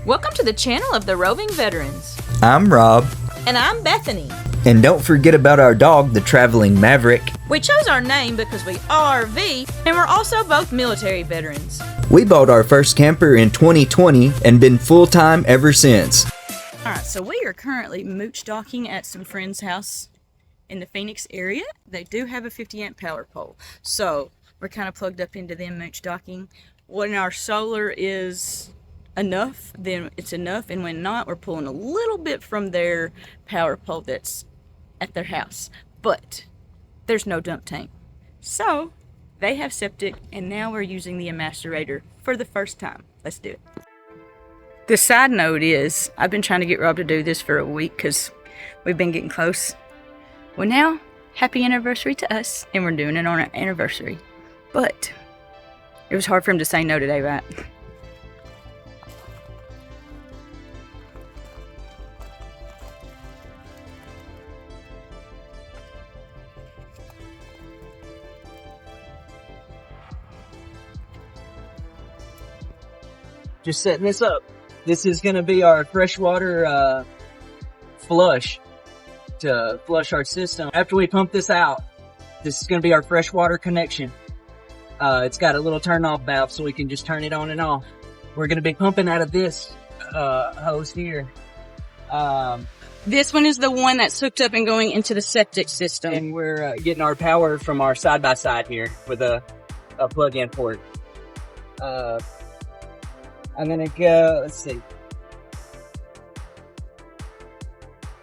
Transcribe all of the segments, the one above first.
Welcome to the channel of the Roving Veterans. I'm Rob. And I'm Bethany. And don't forget about our dog, the Traveling Maverick. We chose our name because we RV, and we're also both military veterans. We bought our first camper in 2020 and been full-time ever since. Alright, so we are currently mooch docking at some friend's house in the Phoenix area. They do have a 50 amp power pole, so we're kind of plugged up into them mooch docking. When our solar is enough, then it's enough, and when not, we're pulling a little bit from their power pole that's at their house. But there's no dump tank, so they have septic, and now we're using the Macerator for the first time. Let's do it. The side note is, I've been trying to get Rob to do this for a week because we've been getting close. Well, now, happy anniversary to us, and we're doing it on our anniversary. But it was hard for him to say no today, right? Just setting this up. This is going to be our freshwater flush to flush our system. After we pump this out, this is going to be our freshwater connection. It's got a little turn off valve so we can just turn it on and off. We're going to be pumping out of this hose here. This one is the one that's hooked up and going into the septic system. And we're getting our power from our side-by-side here with a plug-in port. I'm gonna go, let's see.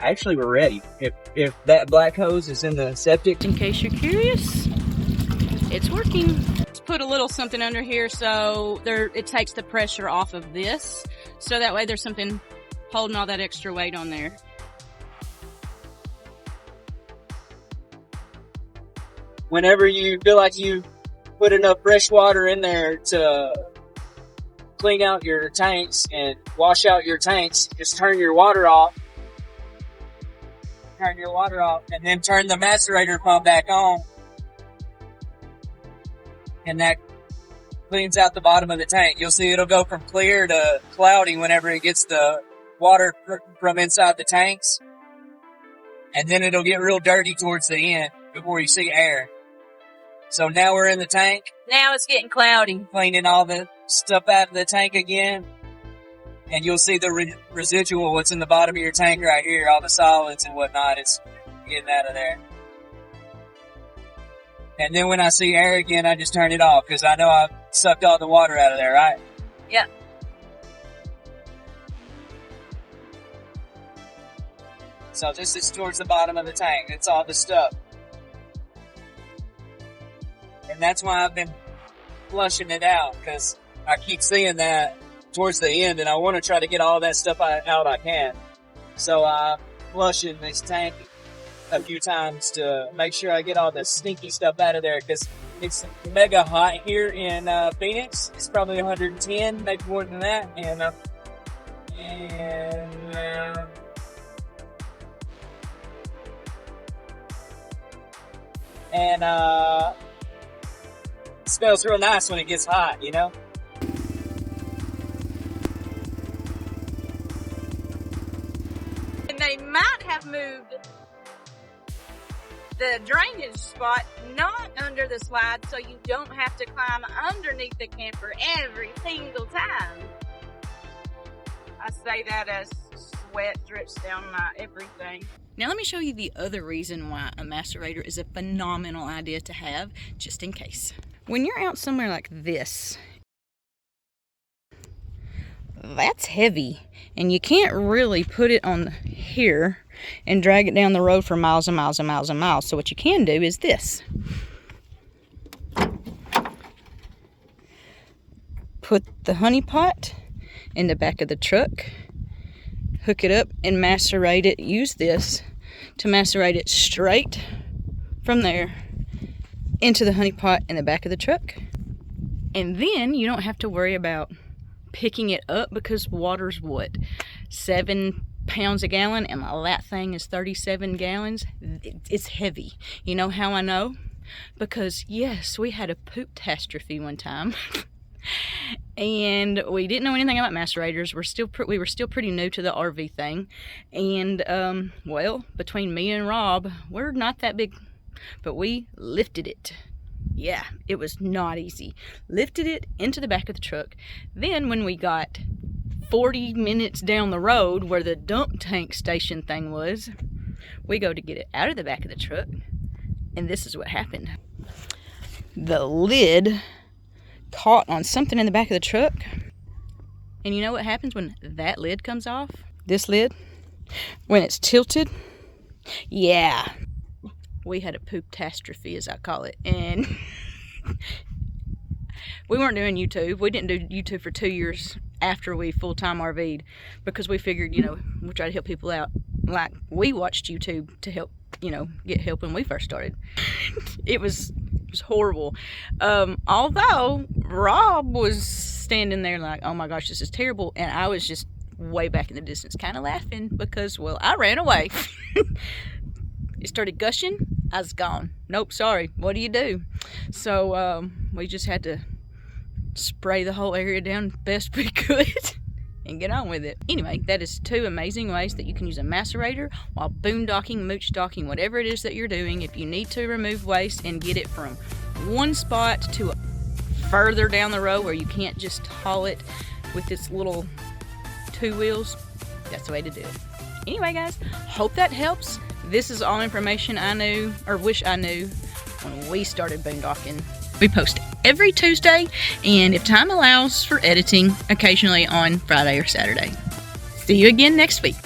Actually, we're ready. If that black hose is in the septic. In case you're curious, it's working. Let's put a little something under here so it takes the pressure off of this. So that way there's something holding all that extra weight on there. Whenever you feel like you put enough fresh water in there to clean out your tanks and wash out your tanks, just turn your water off. Turn your water off and then turn the macerator pump back on. And that cleans out the bottom of the tank. You'll see it'll go from clear to cloudy whenever it gets the water from inside the tanks. And then it'll get real dirty towards the end before you see air. So now we're in the tank. Now it's getting cloudy. Cleaning all the stuff out of the tank again. And you'll see the residual, what's in the bottom of your tank right here, all the solids and whatnot, it's getting out of there. And then when I see air again, I just turn it off because I know I've sucked all the water out of there, right? Yeah. So this is towards the bottom of the tank. It's all the stuff. And that's why I've been flushing it out, because I keep seeing that towards the end, and I want to try to get all that stuff out I can. So I'm flushing this tank a few times to make sure I get all the stinky stuff out of there, because it's mega hot here in Phoenix. It's probably 110, maybe more than that, and it smells real nice when it gets hot, you know? And they might have moved the drainage spot not under the slide so you don't have to climb underneath the camper every single time. I say that as sweat drips down my everything. Now let me show you the other reason why a macerator is a phenomenal idea to have, just in case. When you're out somewhere like this, that's heavy, and you can't really put it on here and drag it down the road for miles and miles and miles and miles. So what you can do is this. Put the honey pot in the back of the truck, hook it up and macerate it. Use this to macerate it straight from there into the honey pot in the back of the truck. And then you don't have to worry about picking it up, because water's what, 7 pounds a gallon, and that thing is 37 gallons. It's heavy. You know how I know? Because yes, we had a poop catastrophe one time and we didn't know anything about macerators. We were still pretty new to the RV thing, and well, between me and Rob, we're not that big, but we lifted it. Yeah, it was not easy. Lifted it into the back of the truck. Then when we got 40 minutes down the road where the dump tank station thing was, we go to get it out of the back of the truck, and this is what happened. The lid caught on something in the back of the truck, and you know what happens when that lid comes off? This lid, when it's tilted, yeah, we had a poop-tastrophe, as I call it, and we weren't doing YouTube. We didn't do YouTube for 2 years after we full-time RV'd, because we figured, you know, we'll try to help people out. Like, we watched YouTube to help, you know, get help when we first started. It was horrible. Although Rob was standing there like, oh my gosh, this is terrible, and I was just way back in the distance kind of laughing because, well, I ran away. It started gushing, I was gone. Nope, sorry, what do you do? So we just had to spray the whole area down best we could and get on with it. Anyway, that is 2 amazing ways that you can use a macerator while boondocking, moochdocking, whatever it is that you're doing. If you need to remove waste and get it from one spot to further down the road where you can't just haul it with its little 2 wheels, that's the way to do it. Anyway, guys, hope that helps. This is all information I knew, or wish I knew, when we started boondocking. We post every Tuesday, and if time allows for editing, occasionally on Friday or Saturday. See you again next week.